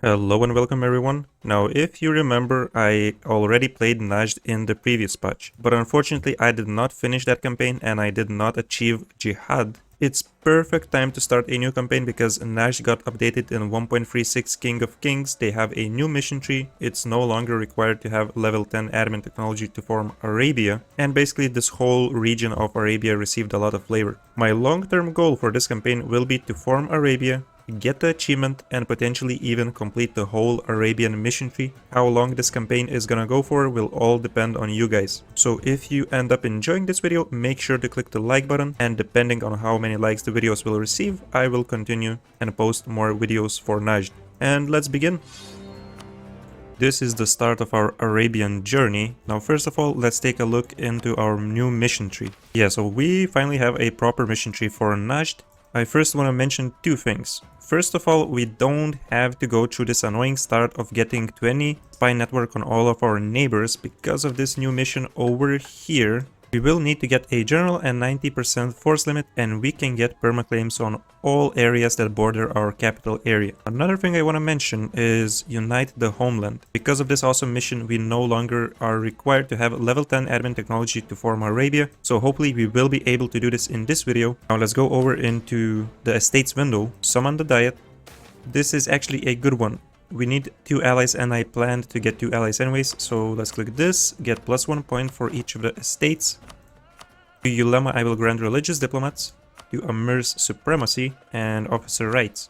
Hello and welcome everyone. Now if you remember, I already played Najd in the previous patch, but unfortunately I did not finish that campaign and I did not achieve Jihad. It's perfect time to start a new campaign because Najd got updated in 1.36 King of Kings. They have a new mission tree. It's no longer required to have level 10 admin technology to form Arabia, and basically this whole region of Arabia received a lot of flavor. My long-term goal for this campaign will be to form Arabia, get the achievement, and potentially even complete the whole Arabian mission tree. How long this campaign is gonna go for will all depend on you guys. So if you end up enjoying this video, make sure to click the like button, and depending on how many likes the videos will receive, I will continue and post more videos for Najd. And let's begin. This is the start of our Arabian journey. Now first of all, let's take a look into our new mission tree. Yeah, so we finally have a proper mission tree for Najd. I first want to mention two things. First of all, we don't have to go through this annoying start of getting 20 spy network on all of our neighbors because of this new mission over here. We will need to get a general and 90% force limit, and we can get permaclaims on all areas that border our capital area. Another thing I want to mention is Unite the Homeland. Because of this awesome mission, we no longer are required to have level 10 admin technology to form Arabia, so hopefully we will be able to do this in this video. Now let's go over into the estates window, summon the diet. This is actually a good one. We need 2 allies and I planned to get 2 allies anyways, so let's click this, get +1 point for each of the estates. To Ulema I will grant religious diplomats, to Amir's supremacy and officer rights.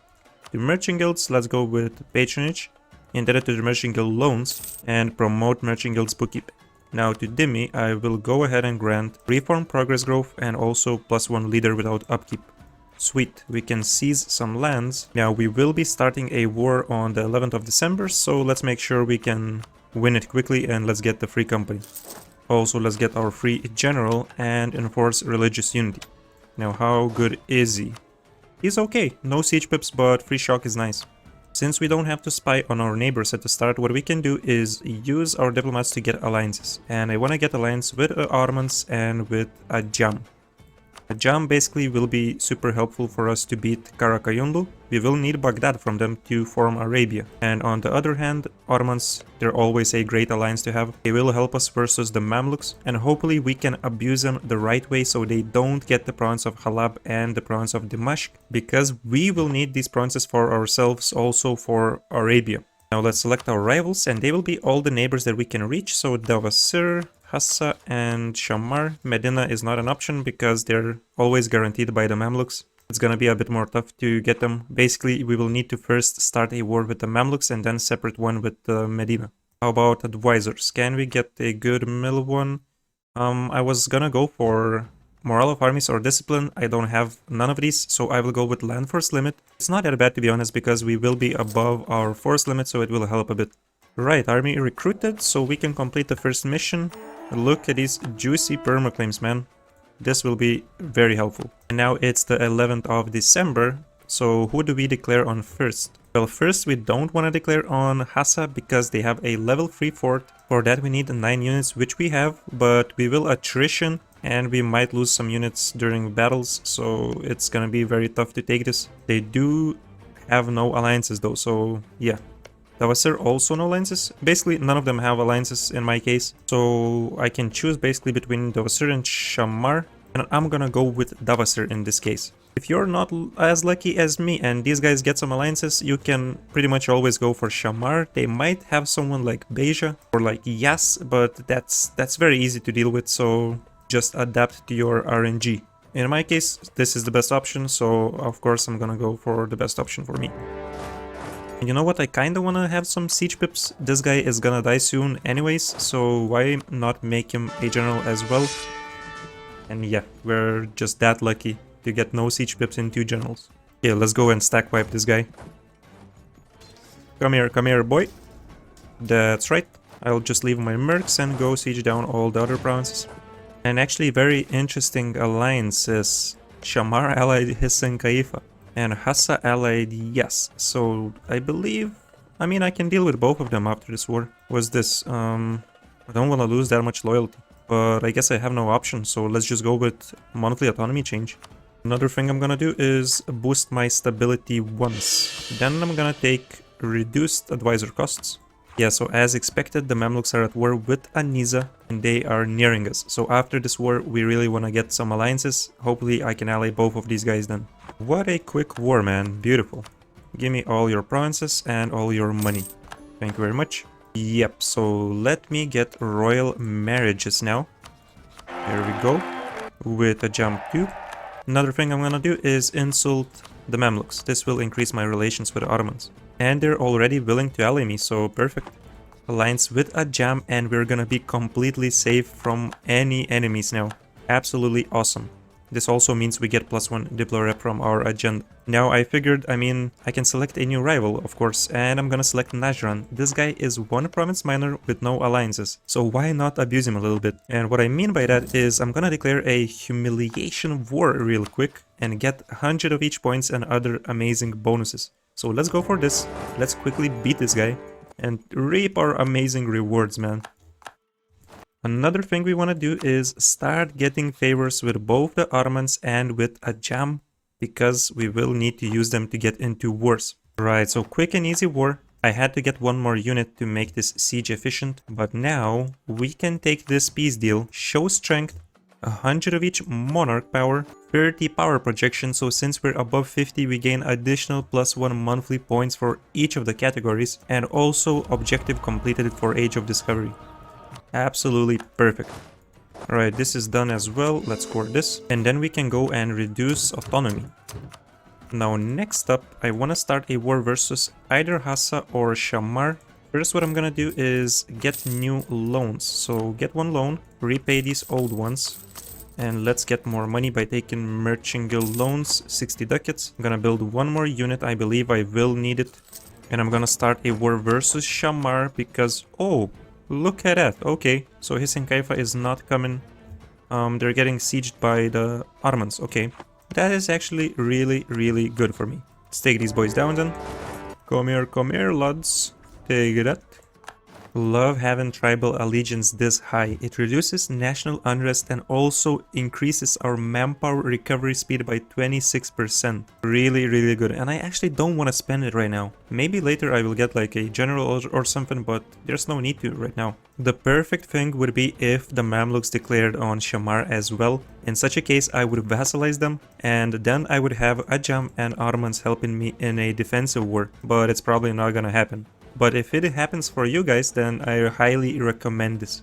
To merchant guilds, let's go with patronage, indebted to the merchant guild loans, and promote merchant guilds bookkeeping. Now to Dhimmi I will go ahead and grant reform progress growth and also +1 leader without upkeep. Sweet, we can seize some lands. Now we will be starting a war on the 11th of December, so let's make sure we can win it quickly and let's get the free company. Also let's get our free general and enforce religious unity. Now how good is he? He's okay, no siege pips, but free shock is nice. Since we don't have to spy on our neighbors at the start, what we can do is use our diplomats to get alliances. And I want to get alliance with the Ottomans and with Ajam. Ajam basically will be super helpful for us to beat Karakayunlu. We will need Baghdad from them to form Arabia. And on the other hand, Ottomans, they're always a great alliance to have. They will help us versus the Mamluks, and hopefully we can abuse them the right way so they don't get the province of Halab and the province of Dimashq, because we will need these provinces for ourselves also for Arabia. Now let's select our rivals, and they will be all the neighbors that we can reach. So Davasir, Hassa and Shammar. Medina is not an option because they're always guaranteed by the Mamluks. It's gonna be a bit more tough to get them. Basically, we will need to first start a war with the Mamluks and then separate one with Medina. How about advisors? Can we get a good middle one? I was gonna go for morale of armies or discipline. I don't have none of these, so I will go with land force limit. It's not that bad to be honest because we will be above our force limit, so it will help a bit. Right, army recruited, so we can complete the first mission. Look at these juicy permaclaims, man. This will be very helpful. And now it's the 11th of December, so who do we declare on first? Well, first we don't want to declare on Hassa because they have a level 3 fort. For that we need 9 units, which we have, but we will attrition and we might lose some units during battles, so it's gonna be very tough to take this. They do have no alliances though, so yeah. Davasir also no alliances. Basically, none of them have alliances in my case. So I can choose basically between Davasir and Shammar. And I'm gonna go with Davasir in this case. If you're not as lucky as me and these guys get some alliances, you can pretty much always go for Shammar. They might have someone like Beja or like Yas, but that's very easy to deal with. So just adapt to your RNG. In my case, this is the best option. So of course, I'm gonna go for the best option for me. You know what, I kinda wanna have some siege pips. This guy is gonna die soon anyways, so why not make him a general as well? And yeah, we're just that lucky to get no siege pips in 2 generals. Okay, let's go and stack wipe this guy. Come here, boy. That's right. I'll just leave my mercs and go siege down all the other provinces. And actually very interesting alliance is Shammar allied Hissan Kaifa. And Hassa allied Yes. So I believe, I mean, I can deal with both of them after this war. What's this? I don't want to lose that much loyalty, but I guess I have no option. So let's just go with monthly autonomy change. Another thing I'm gonna do is boost my stability once. Then I'm gonna take reduced advisor costs. Yeah, so as expected, the Mamluks are at war with Aniza and they are nearing us. So after this war, we really want to get some alliances. Hopefully I can ally both of these guys then. What a quick war, man. Beautiful. Give me all your provinces and all your money. Thank you very much. Yep, so let me get royal marriages now. There we go. With a jump too. Another thing I'm gonna do is insult the Mamluks. This will increase my relations with the Ottomans. And they're already willing to ally me, so perfect. Alliance with a jam and we're gonna be completely safe from any enemies now. Absolutely awesome. This also means we get +1 Diplo rep from our agenda. Now I figured, I can select a new rival, of course, and I'm gonna select Najd. This guy is one province minor with no alliances, so why not abuse him a little bit? And what I mean by that is I'm gonna declare a humiliation war real quick and get 100 of each points and other amazing bonuses. So let's go for this. Let's quickly beat this guy and reap our amazing rewards, man. Another thing we want to do is start getting favors with both the Ottomans and with Ajam, because we will need to use them to get into wars. Right, so quick and easy war. I had to get one more unit to make this siege efficient, but now we can take this peace deal, show strength, 100 of each monarch power, 30 power projection, so since we're above 50 we gain additional +1 monthly points for each of the categories, and also objective completed for Age of Discovery. Absolutely perfect. Alright, this is done as well. Let's score this. And then we can go and reduce autonomy. Now next up, I want to start a war versus either Hassa or Shammar. First what I'm gonna do is get new loans. So get one loan, repay these old ones. And let's get more money by taking merchant guild loans, 60 ducats. I'm gonna build one more unit, I believe I will need it. And I'm gonna start a war versus Shammar because, oh, look at that. Okay, so Hisin Kaifa is not coming. They're getting sieged by the Ottomans. Okay, that is actually really good for me. Let's take these boys down then. Come here, lads. Take that. Love having tribal allegiance this high. It reduces national unrest and also increases our manpower recovery speed by 26%. Really good. And I actually don't want to spend it right now. Maybe later I will get like a general or something, but there's no need to right now. The perfect thing would be if the Mamluks declared on Shammar as well. In such a case, I would vassalize them, and then I would have Ajam and Ottomans helping me in a defensive war, but it's probably not gonna happen. But if it happens for you guys, then I highly recommend this.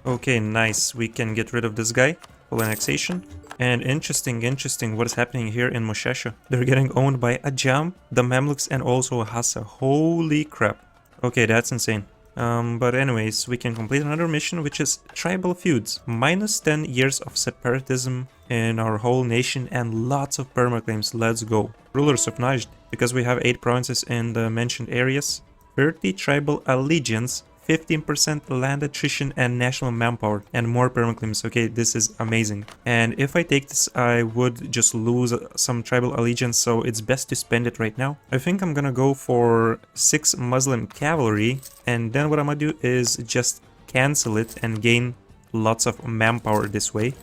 Okay, nice. We can get rid of this guy. Full annexation. And interesting what is happening here in Mushasha. They're getting owned by Ajam, the Mamluks, and also Hassa. Holy crap. Okay, that's insane. But anyways, we can complete another mission, which is Tribal Feuds. Minus 10 years of separatism in our whole nation and lots of permaclaims. Let's go. Rulers of Najd, because we have 8 provinces in the mentioned areas. 30 tribal allegiance, 15% land attrition and national manpower, and more permaclaims. Okay, this is amazing. And if I take this, I would just lose some tribal allegiance, so it's best to spend it right now. I think I'm gonna go for 6 Muslim cavalry, and then what I'm gonna do is just cancel it and gain lots of manpower this way.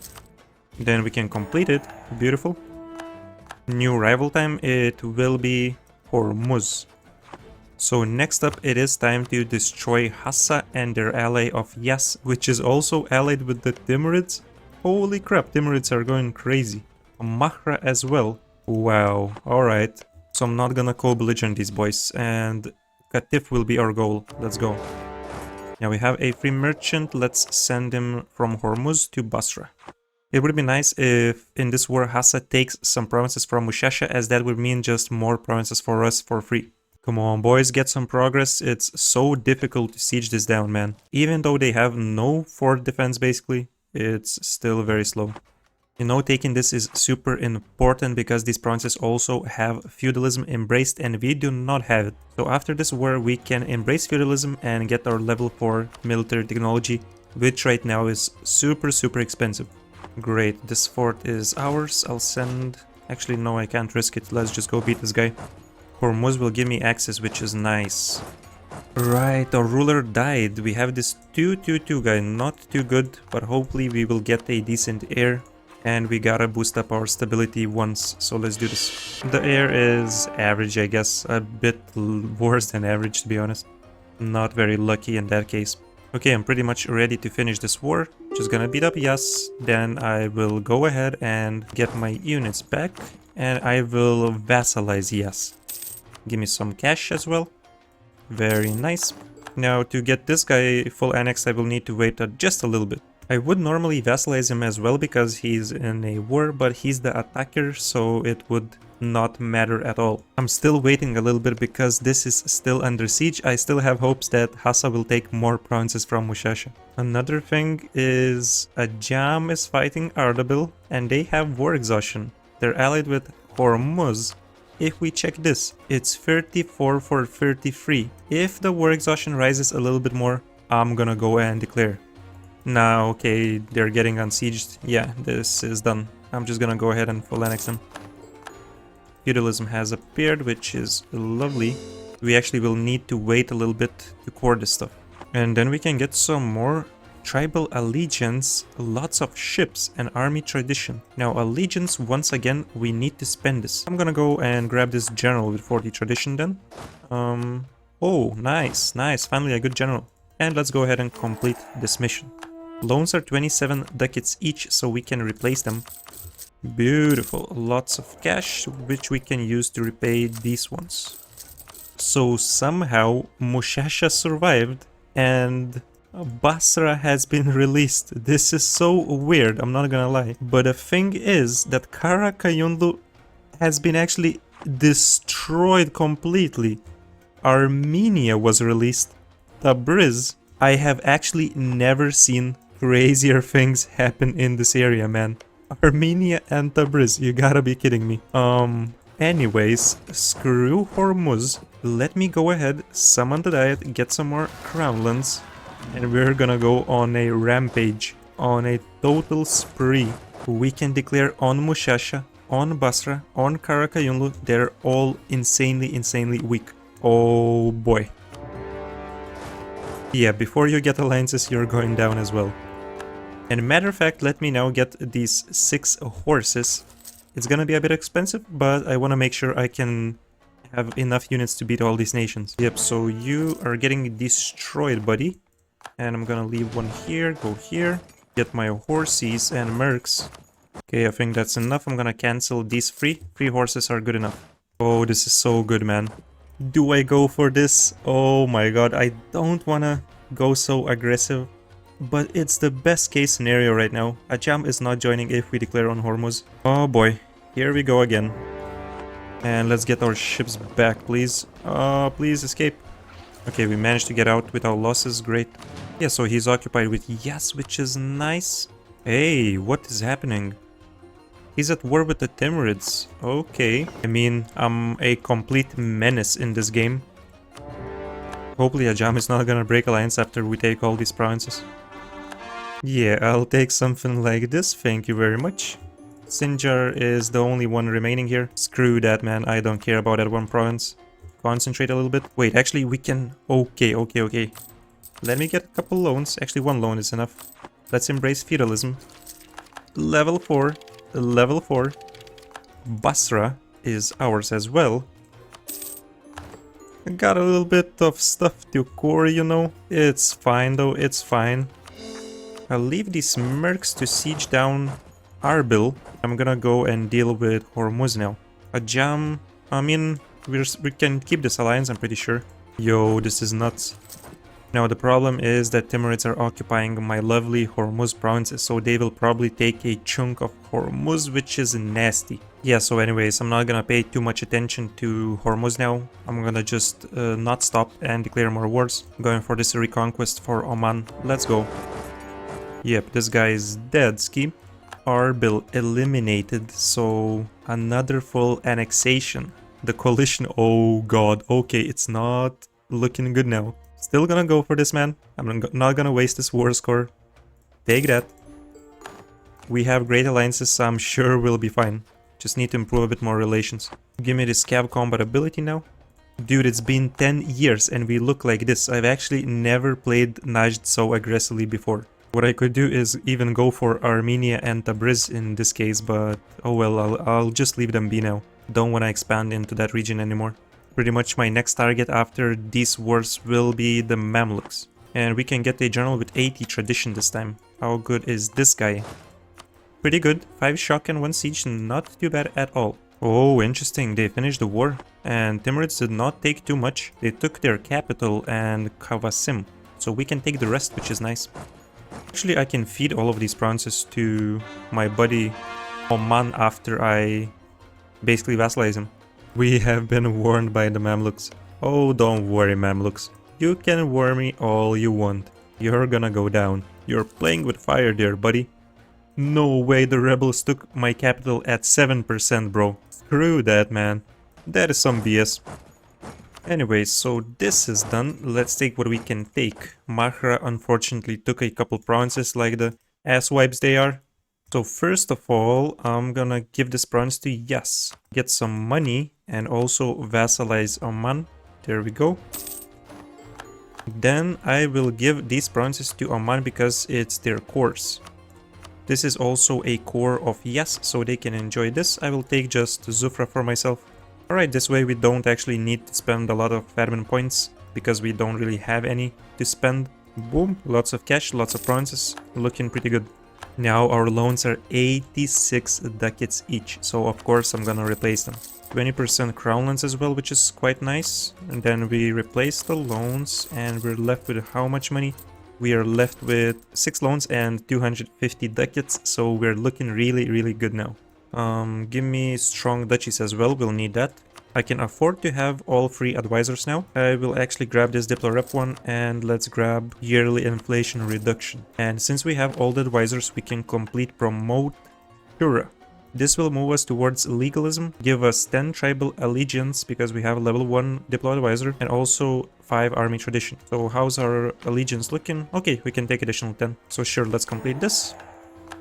Then we can complete it. Beautiful. New rival time, it will be Hormuz. So next up, it is time to destroy Hassa and their ally of Yas, which is also allied with the Timurids. Holy crap, Timurids are going crazy. Mahra as well. Wow, alright. So I'm not gonna co-belligerent these boys, and Katif will be our goal. Let's go. Now we have a free merchant. Let's send him from Hormuz to Basra. It would be nice if in this war Hassa takes some provinces from Mushasha, as that would mean just more provinces for us for free. Come on, boys, get some progress. It's so difficult to siege this down, man. Even though they have no fort defense, basically, it's still very slow. You know, taking this is super important because these provinces also have feudalism embraced and we do not have it. So after this war, we can embrace feudalism and get our level 4 military technology, which right now is super expensive. Great, this fort is ours. I'll send... Actually, no, I can't risk it. Let's just go beat this guy. Hormuz will give me access, which is nice. Right, our ruler died. We have this 2-2-2 guy, not too good, but hopefully we will get a decent heir. And we gotta boost up our stability once, so let's do this. The air is average, I guess. A bit worse than average, to be honest. Not very lucky in that case. Okay, I'm pretty much ready to finish this war. Just gonna beat up Yas. Then I will go ahead and get my units back. And I will vassalize Yas. Give me some cash as well. Very nice. Now, to get this guy full annexed, I will need to wait just a little bit. I would normally vassalize him as well because he's in a war, but he's the attacker, so it would not matter at all. I'm still waiting a little bit because this is still under siege. I still have hopes that Hassa will take more provinces from Mushasha. Another thing is Ajam is fighting Ardabil and they have war exhaustion. They're allied with Hormuz. If we check this, it's 34 for 33. If the war exhaustion rises a little bit more, I'm gonna go and declare. Now, okay, they're getting unsieged. Yeah, this is done. I'm just gonna go ahead and full annex them. Feudalism has appeared, which is lovely. We actually will need to wait a little bit to core this stuff. And then we can get some more tribal allegiance, lots of ships, and army tradition. Now, allegiance, once again, we need to spend this. I'm gonna go and grab this general with 40 tradition then. Oh, nice, nice, finally a good general. And let's go ahead and complete this mission. Loans are 27 ducats each, so we can replace them. Beautiful. Lots of cash, which we can use to repay these ones. So somehow Mushasha survived and Basra has been released. This is so weird, I'm not gonna lie. But the thing is that Karakayunlu has been actually destroyed completely. Armenia was released. Tabriz, I have actually never seen crazier things happen in this area, man. Armenia and Tabriz, you gotta be kidding me. Anyways, screw Hormuz. Let me go ahead, summon the Diet, get some more crownlands, and we're gonna go on a rampage, on a total spree. We can declare on Mushasha, on Basra, on Karakayunlu. They're all insanely weak. Oh boy. Yeah, before you get alliances, you're going down as well. And matter of fact, let me now get these 6 horses. It's gonna be a bit expensive, but I want to make sure I can have enough units to beat all these nations. Yep, so you are getting destroyed, buddy. And I'm gonna leave one here, go here, get my horses and mercs. Okay, I think that's enough. I'm gonna cancel these 3. 3 horses are good enough. Oh, this is so good, man. Do I go for this? Oh my god, I don't wanna go so aggressive. But it's the best case scenario right now. Ajam is not joining if we declare on Hormuz. Oh boy, here we go again. And let's get our ships back, please. Please escape. Okay, we managed to get out without losses, great. Yeah, so he's occupied with Yas, which is nice. Hey, what is happening? He's at war with the Timurids. Okay. I mean, I'm a complete menace in this game. Hopefully Ajam is not gonna break alliance after we take all these provinces. Yeah, I'll take something like this, thank you very much. Sinjar is the only one remaining here. Screw that, man, I don't care about that one province. Concentrate a little bit. Wait, actually we can... Okay. Let me get a couple loans. Actually, 1 loan is enough. Let's embrace feudalism. Level 4. Level 4. Basra is ours as well. I got a little bit of stuff to core, you know. It's fine though, it's fine. I'll leave these mercs to siege down Arbil. I'm gonna go and deal with Hormuz now. Ajam, I mean, we can keep this alliance, I'm pretty sure. Yo, this is nuts. Now the problem is that Timurids are occupying my lovely Hormuz provinces, so they will probably take a chunk of Hormuz, which is nasty. Yeah, so anyways, I'm not gonna pay too much attention to Hormuz now. I'm gonna just not stop and declare more wars. Going for this reconquest for Oman. Let's go. Yep, this guy is dead, ski. Arbil eliminated, so another full annexation. The coalition, oh god, okay, it's not looking good now. Still gonna go for this, man. I'm not gonna waste this war score. Take that. We have great alliances, so I'm sure we'll be fine. Just need to improve a bit more relations. Give me this cav combat ability now. Dude, it's been 10 years and we look like this. I've actually never played Najd so aggressively before. What I could do is even go for Armenia and Tabriz in this case, but oh well, I'll just leave them be now. Don't want to expand into that region anymore. Pretty much my next target after these wars will be the Mamluks. And we can get a general with 80 tradition this time. How good is this guy? Pretty good. 5 shock and 1 siege, not too bad at all. Oh, interesting. They finished the war. And Timurids did not take too much. They took their capital and Kavasim. So we can take the rest, which is nice. Actually, I can feed all of these provinces to my buddy Oman after I basically vassalize him. We have been warned by the Mamluks. Oh, don't worry, Mamluks. You can war me all you want. You're gonna go down. You're playing with fire there, buddy. No way the rebels took my capital at 7%, bro. Screw that, man. That is some BS. Anyways, so this is done. Let's take what we can take. Mahra unfortunately took a couple provinces like the asswipes they are. So first of all, I'm gonna give this province to Yas. Get some money and also vassalize Oman. There we go. Then I will give these provinces to Oman because it's their cores. This is also a core of Yas, so they can enjoy this. I will take just Zufra for myself. Alright, this way we don't actually need to spend a lot of admin points because we don't really have any to spend. Boom, lots of cash, lots of provinces, looking pretty good. Now our loans are 86 ducats each, so of course I'm gonna replace them. 20% crown lands as well, which is quite nice. And then we replace the loans and we're left with how much money? We are left with 6 loans and 250 ducats, so we're looking really good now. Give me strong duchies as well, we'll need that. I can afford to have all 3 advisors now. I will actually grab this Diplo Rep one and let's grab yearly inflation reduction. And since we have all the advisors, we can complete promote Shura. This will move us towards legalism, give us 10 tribal allegiance because we have a level 1 Diplo advisor and also 5 army tradition. So how's our allegiance looking? Okay, we can take additional 10. So sure, let's complete this.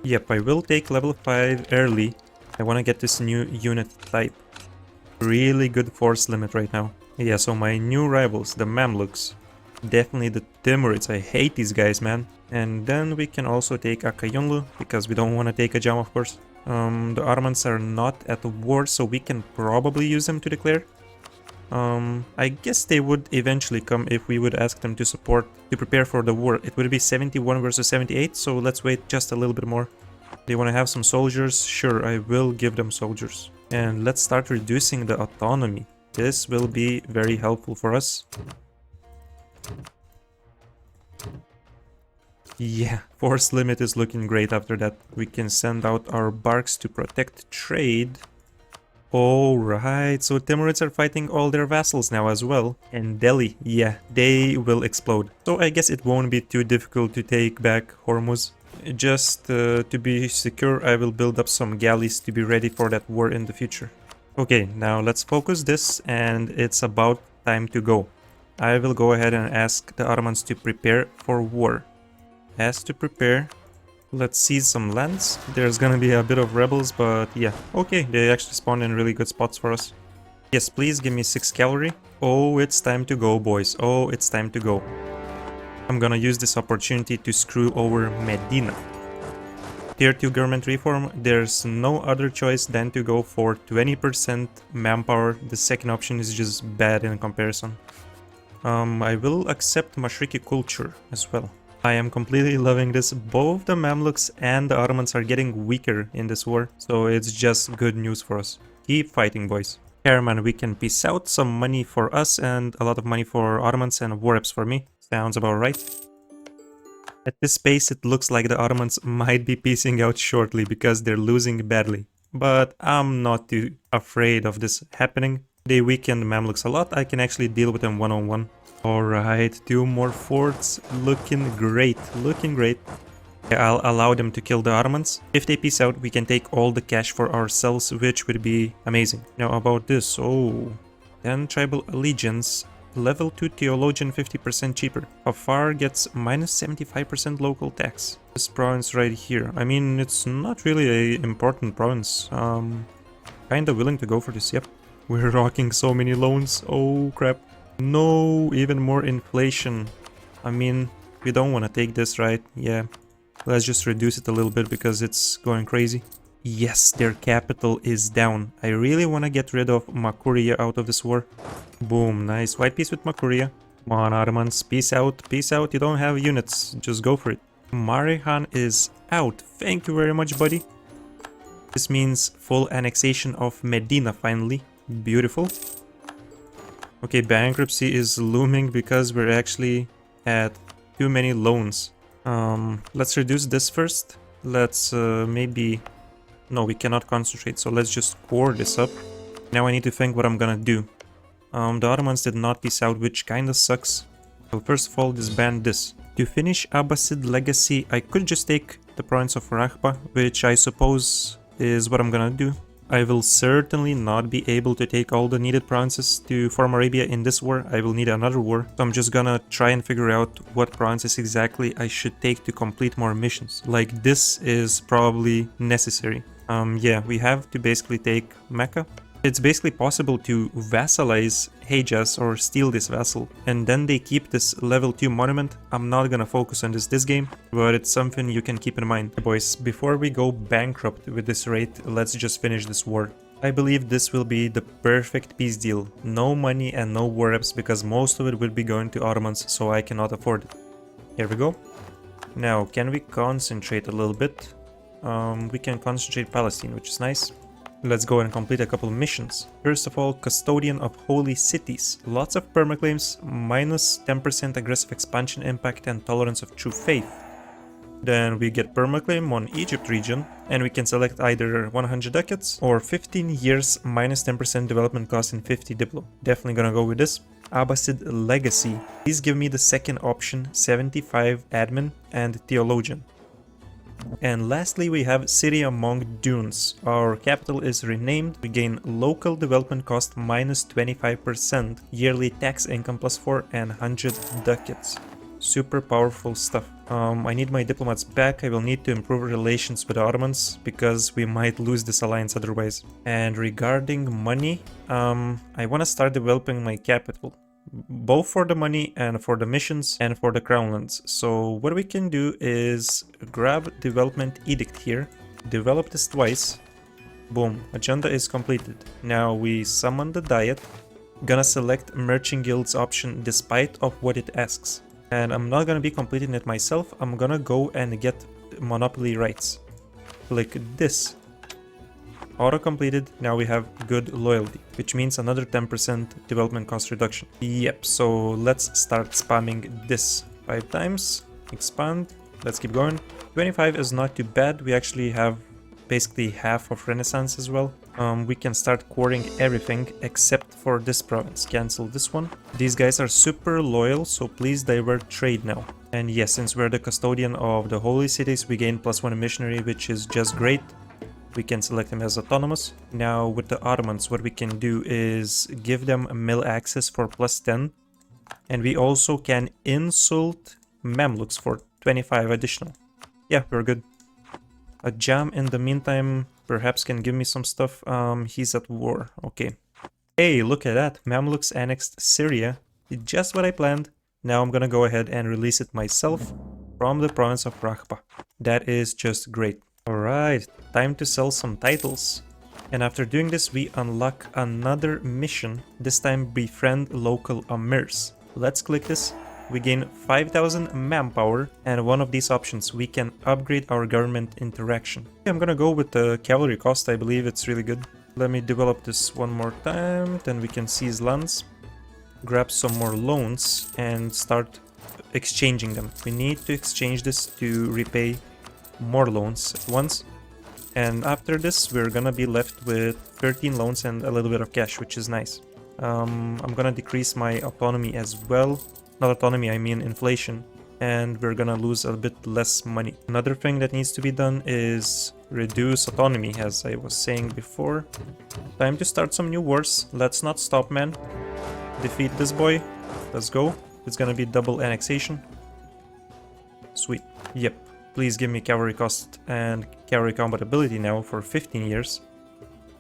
Yep, I will take level 5 early. I want to get this new unit type. Really good force limit right now. Yeah, so my new rivals, the Mamluks. Definitely the Timurids. I hate these guys, man. And then we can also take Akayunlu because we don't want to take Ajam, of course. The Ottomans are not at war, so we can probably use them to declare. I guess they would eventually come if we would ask them to support, to prepare for the war. It would be 71 versus 78, so let's wait just a little bit more. They want to have some soldiers? Sure, I will give them soldiers. And let's start reducing the autonomy. This will be very helpful for us. Yeah, force limit is looking great after that. We can send out our barks to protect trade. Alright, so Timurids are fighting all their vassals now as well. And Delhi, yeah, they will explode. So I guess it won't be too difficult to take back Hormuz. Just to be secure, I will build up some galleys to be ready for that war in the future. Okay, now let's focus this, and it's about time to go. I will go ahead and ask the Ottomans to prepare for war. Has to prepare. Let's seize some lands. There's gonna be a bit of rebels, but yeah. Okay, they actually spawned in really good spots for us. Yes, please give me 6 cavalry. Oh, it's time to go, boys. Oh, it's time to go. I'm gonna use this opportunity to screw over Medina. Tier 2 government reform, there's no other choice than to go for 20% manpower. The second option is just bad in comparison. I will accept Mashriki culture as well. I am completely loving this. Both the Mamluks and the Ottomans are getting weaker in this war, so it's just good news for us. Keep fighting, boys. Karaman, we can piece out some money for us and a lot of money for Ottomans and war reps for me. Sounds about right. At this pace, it looks like the Ottomans might be piecing out shortly because they're losing badly. But I'm not too afraid of this happening. They weakened Mamluks a lot. I can actually deal with them one-on-one. Alright, 2 more forts. Looking great. Looking great. I'll allow them to kill the Ottomans. If they peace out, we can take all the cash for ourselves, which would be amazing. Now about this. Oh, 10 tribal allegiance. Level 2 theologian 50% cheaper. Afar gets minus 75% local tax. This province right here. I mean, it's not really an important province. Kinda willing to go for this, yep. We're rocking so many loans. Oh crap. No, even more inflation. I mean, we don't want to take this, right? Yeah. Let's just reduce it a little bit because it's going crazy. Yes, their capital is down. I really want to get rid of Makuria out of this war. Boom, nice. White peace with Makuria. Come on, Ottomans. Peace out. Peace out. You don't have units. Just go for it. Marihan is out. Thank you very much, buddy. This means full annexation of Medina finally. Beautiful. Okay, bankruptcy is looming because we're actually at too many loans. Let's reduce this first. Let's maybe... No, we cannot concentrate, so let's just core this up. Now I need to think what I'm gonna do. The Ottomans did not peace out, which kinda sucks. So first of all, disband this. To finish Abbasid legacy, I could just take the province of Rakhpa, which I suppose is what I'm gonna do. I will certainly not be able to take all the needed provinces to form Arabia in this war. I will need another war. So I'm just gonna try and figure out what provinces exactly I should take to complete more missions. Like, this is probably necessary. Yeah, we have to basically take Mecca. It's basically possible to vassalize Hejaz or steal this vassal, and then they keep this level 2 monument. I'm not gonna focus on this game, but it's something you can keep in mind. Boys, before we go bankrupt with this raid, let's just finish this war. I believe this will be the perfect peace deal. No money and no war reps, because most of it will be going to Ottomans, so I cannot afford it. Here we go. Now, can we concentrate a little bit? We can concentrate Palestine, which is nice. Let's go and complete a couple missions. First of all, Custodian of Holy Cities. Lots of permaclaims, minus 10% aggressive expansion impact and tolerance of true faith. Then we get permaclaim on Egypt region, and we can select either 100 ducats or 15 years minus 10% development cost and 50 diplo. Definitely gonna go with this. Abbasid Legacy. Please give me the second option, 75 admin and theologian. And lastly, we have City among Dunes. Our capital is renamed. We gain local development cost minus 25%, yearly tax income plus 4, and 100 ducats. Super powerful stuff. I need my diplomats back. I will need to improve relations with the Ottomans because we might lose this alliance otherwise. And regarding money, I want to start developing my capital, both for the money and for the missions and for the crownlands. So what we can do is grab development edict here, develop this twice, boom, agenda is completed. Now we summon the diet, gonna select merchant guilds option despite of what it asks. And I'm not gonna be completing it myself, I'm gonna go and get monopoly rights. Click this. Auto completed, now we have good loyalty, which means another 10% development cost reduction. Yep, so let's start spamming this 5 times, expand, let's keep going. 25 is not too bad, we actually have basically half of Renaissance as well. We can start coring everything except for this province, cancel this one. These guys are super loyal, so please divert trade now. And yes, since we're the custodian of the holy cities, we gain +1 missionary, which is just great. We can select him as autonomous. Now with the Ottomans, what we can do is give them mill access for +10. And we also can insult Mamluks for 25 additional. Yeah, we're good. A Jam in the meantime perhaps can give me some stuff. He's at war. Okay. Hey, look at that. Mamluks annexed Syria. Just what I planned. Now I'm gonna go ahead and release it myself from the province of Rakhpa. That is just great. Alright, time to sell some titles. And after doing this, we unlock another mission, this time befriend local amirs. Let's click this. We gain 5,000 manpower, and one of these options, we can upgrade our government interaction. I'm gonna go with the cavalry cost, I believe it's really good. Let me develop this one more time, then we can seize lands, grab some more loans, and start exchanging them. We need to exchange this to repay more loans at once, and after this we're gonna be left with 13 loans and a little bit of cash, which is nice. I'm gonna decrease my autonomy as well, not autonomy, I mean inflation, and we're gonna lose a bit less money. Another thing that needs to be done is reduce autonomy, as I was saying before. Time to start some new wars. Let's not stop, man. Defeat this boy. Let's go. It's gonna be double annexation. Sweet. Yep. Please give me cavalry cost and cavalry combat ability now for 15 years.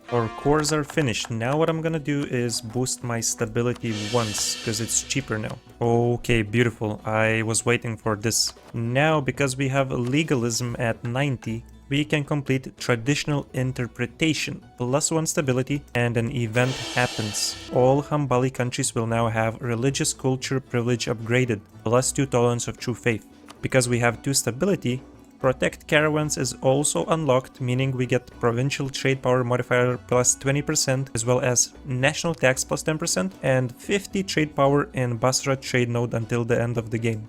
Our cores are finished. Now what I'm gonna do is boost my stability once, because it's cheaper now. Okay, beautiful. I was waiting for this. Now, because we have legalism at 90, we can complete traditional interpretation, +1 stability, and an event happens. All Hambali countries will now have religious culture privilege upgraded, +2 tolerance of true faith. Because we have 2 stability, Protect Caravans is also unlocked, meaning we get Provincial Trade Power modifier +20%, as well as National Tax +10%, and 50 Trade Power in Basra Trade Node until the end of the game.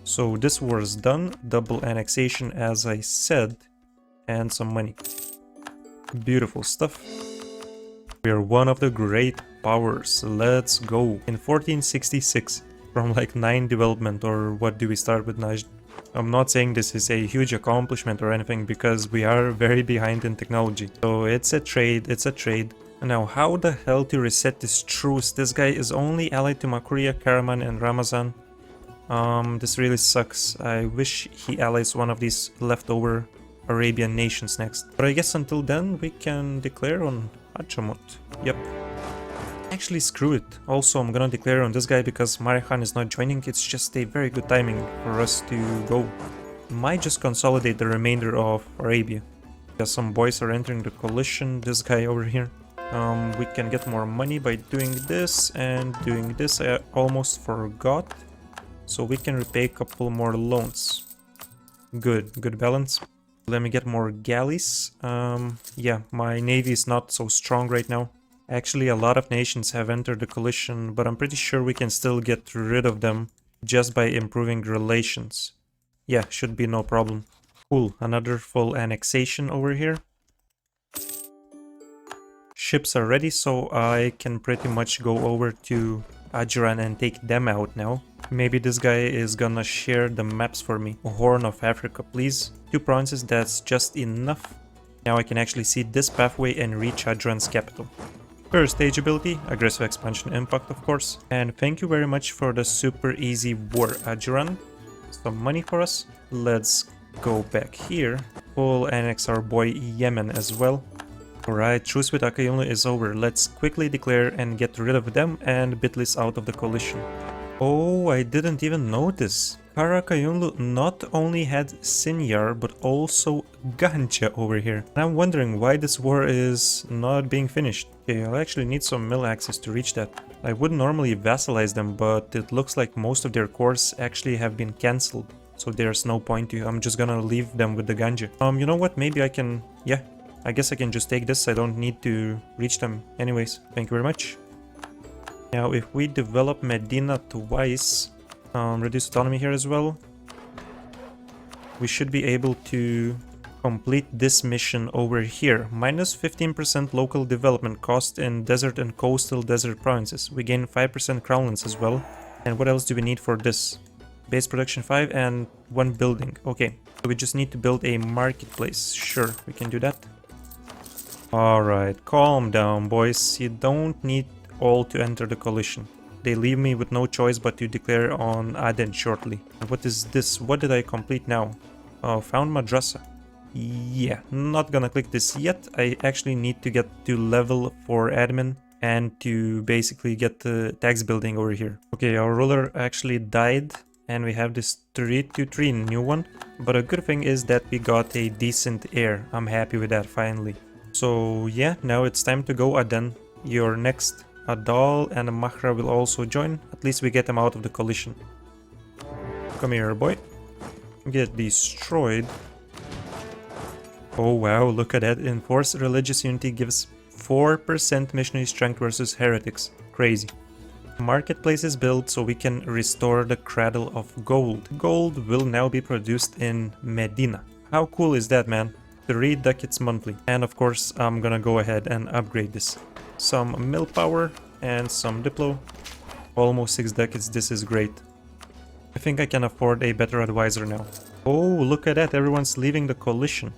So this war is done, double annexation as I said, and some money. Beautiful stuff. We are one of the great powers, let's go. In 1466, from like 9 development, or what do we start with Najd? I'm not saying this is a huge accomplishment or anything, because we are very behind in technology. So it's a trade, it's a trade. Now how the hell to reset this truce? This guy is only allied to Makuria, Karaman and Ramazan. This really sucks. I wish he allies one of these leftover Arabian nations next. But I guess until then we can declare on Hachamut. Yep. Actually, screw it. Also, I'm gonna declare on this guy because Marikhan is not joining. It's just a very good timing for us to go. Might just consolidate the remainder of Arabia. Because some boys are entering the coalition. This guy over here. We can get more money by doing this and doing this. I almost forgot. So we can repay a couple more loans. Good balance. Let me get more galleys. Yeah, my navy is not so strong right now. Actually, a lot of nations have entered the coalition, but I'm pretty sure we can still get rid of them just by improving relations. Yeah, should be no problem. Cool, another full annexation over here. Ships are ready, so I can pretty much go over to Ajran and take them out now. Maybe this guy is gonna share the maps for me. Horn of Africa, please. 2 provinces, that's just enough. Now I can actually see this pathway and reach Ajran's capital. First stage ability, aggressive expansion impact of course. And thank you very much for the super easy war, Ajran. Some money for us. Let's go back here. We'll annex our boy Yemen as well. Alright, truce with Akayunlu is over. Let's quickly declare and get rid of them and Bitlis out of the coalition. Oh, I didn't even notice. Karakayunlu not only had Sinyar, but also Ganja over here. And I'm wondering why this war is not being finished. Okay, I'll actually need some mill access to reach that. I would normally vassalize them, but it looks like most of their cores actually have been cancelled. So there's no point to. I'm just gonna leave them with the Ganja. You know what? Maybe I can. Yeah, I guess I can just take this. I don't need to reach them anyways. Thank you very much. Now, if we develop Medina twice, reduce autonomy here as well, we should be able to complete this mission over here. Minus 15% local development cost in desert and coastal desert provinces. We gain 5% crownlands as well. And what else do we need for this? Base production 5 and 1 building. Okay, so we just need to build a marketplace. Sure, we can do that. Alright, calm down, boys. You don't need all to enter the coalition. They leave me with no choice but to declare on Aden shortly. What is this? What did I complete now? Oh, found Madrasa. Yeah, not gonna click this yet. I actually need to get to level 4 admin and to basically get the tax building over here. Okay, our ruler actually died and we have this 323 new one. But a good thing is that we got a decent heir. I'm happy with that finally. So yeah, now it's time to go Aden. You're next. Adal and Mahra will also join. At least we get them out of the coalition. Come here, boy. Get destroyed. Oh wow, look at that. Enforced religious unity gives 4% missionary strength versus heretics. Crazy. Marketplace is built so we can restore the cradle of gold. Gold will now be produced in Medina. How cool is that, man? 3 ducats monthly. And of course, I'm gonna go ahead and upgrade this. Some mill power and some diplo. Almost 6 ducats, this is great. I think I can afford a better advisor now. Oh, look at that, everyone's leaving the coalition.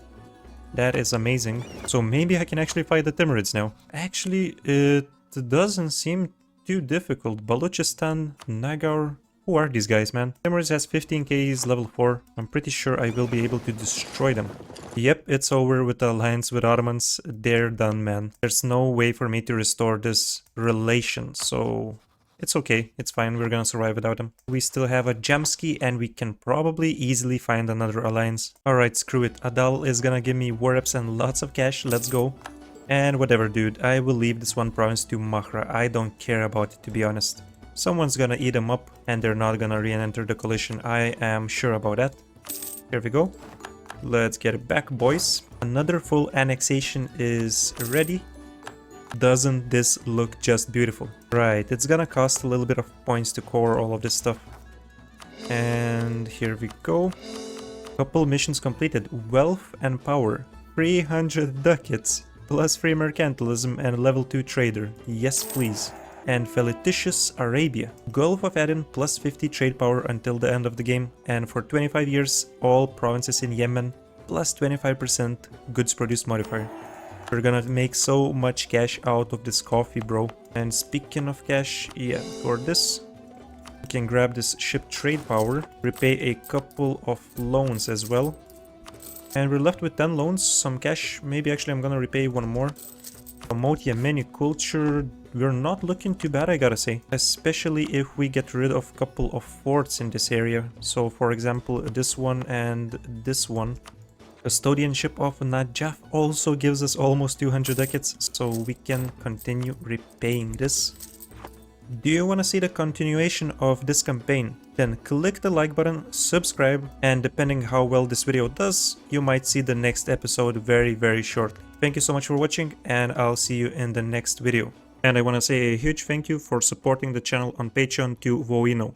That is amazing. So maybe I can actually fight the Timurids now. Actually, it doesn't seem too difficult. Balochistan, Nagar. Who are these guys, man? Timurids has 15k, he's level 4. I'm pretty sure I will be able to destroy them. Yep, it's over with the alliance with Ottomans. They're done, man. There's no way for me to restore this relation, so it's okay. It's fine. We're gonna survive without them. We still have a Jamski, and we can probably easily find another alliance. Alright, screw it. Adal is gonna give me war reps and lots of cash. Let's go. And whatever, dude. I will leave this one province to Mahra. I don't care about it, to be honest. Someone's gonna eat them up, and they're not gonna re-enter the coalition. I am sure about that. Here we go. Let's get it back, boys. Another full annexation is ready. Doesn't this look just beautiful? Right, it's gonna cost a little bit of points to core all of this stuff. And here we go. Couple missions completed. Wealth and power. 300 ducats. Plus free mercantilism and level 2 trader. Yes, please. And Felititious Arabia. Gulf of Aden plus 50 trade power until the end of the game. And for 25 years, all provinces in Yemen plus 25% goods produced modifier. We're gonna make so much cash out of this coffee, bro. And speaking of cash, yeah, for this, we can grab this ship trade power, repay a couple of loans as well. And we're left with 10 loans, some cash. Maybe actually I'm gonna repay one more. Promote Yemeni culture. We're not looking too bad, I gotta say. Especially if we get rid of a couple of forts in this area. So for example, this one and this one. Custodianship of Najaf also gives us almost 200 ducats, so we can continue repaying this. Do you want to see the continuation of this campaign? Then click the like button, subscribe, and depending how well this video does, you might see the next episode very shortly. Thank you so much for watching, and I'll see you in the next video. And I want to say a huge thank you for supporting the channel on Patreon to Voino.